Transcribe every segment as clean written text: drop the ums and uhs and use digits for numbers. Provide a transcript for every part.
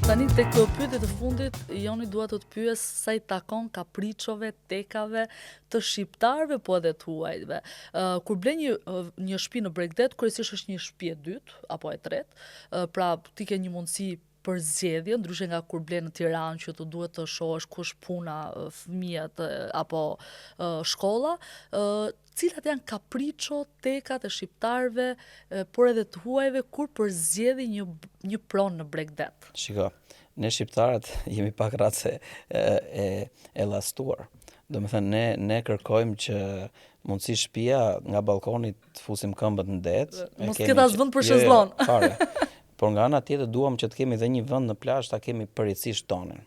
Tani tek pyetjet e fundit, Joni dua të pyes sa i takon kapriçove, tekave të shqiptarëve po edhe të huajve. Kur ble një shtëpi në Bregdet, kryesisht është një shtëpi e dytë apo e tretë, pra ti ke një mundësi për zgjedhje, ndryshe nga kur ble në Tiranë që të duhet të shohësh kush puna, fëmijët apo shkolla. Cilat janë kapriço, tekat e shqiptarëve, por edhe të huajve kur përzgjedhin një pronë në Bregdet? Shiko, ne shqiptarët jemi pak race e llastuar. Domethënë ne kërkojmë që mundësi shtëpia nga balkoni të fusim këmbët në det. Mos ketë as vend për shezllon. Jo, fare. Por nga ana tjetër duam që të kemi edhe një vend në plazh ta kemi përjetësisht tonin.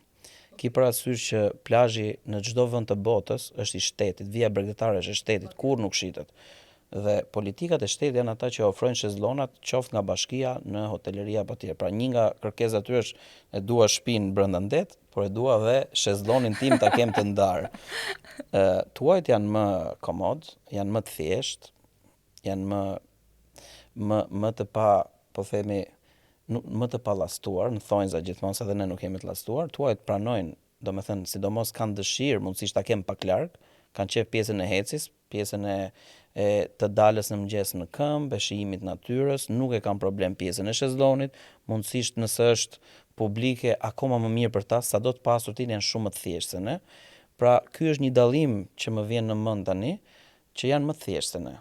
Ki parasysh që plazhi në çdo vend të botës është i shtetit, vija bregdetare është e shtetit, kur nuk shitet. Dhe politikat e shtetit janë ata që ofrojnë shezllonat qoftë nga bashkia në hoteleria apo tjetër. Pra një nga kërkesat aty është e dua shtëpinë brenda ndet, por e dua edhe shezllonin tim ta kem të ndarë. Tuajt janë më komod, janë më të thjesht, janë më të pa, po themi, më të pallastuar, në thonjza gjithmonë se edhe ne nuk jemi të llastuar. Tuajt pranojnë, domethënë, sidomos kanë dëshirë, mundësisht ta kem pak larg, kanë qef pjesën e hecis, pjesën e të dalës në mëngjes në këmbë, e shijimit natyrës, nuk e kanë problem pjesën e shezllonit, mundësisht nëse është publike akoma më mirë për ta, sado të pasur ti janë shumë më të thjeshtë se ne. Pra, ky është një dallim që më vjen në mend tani, që janë më të thjeshtë se ne.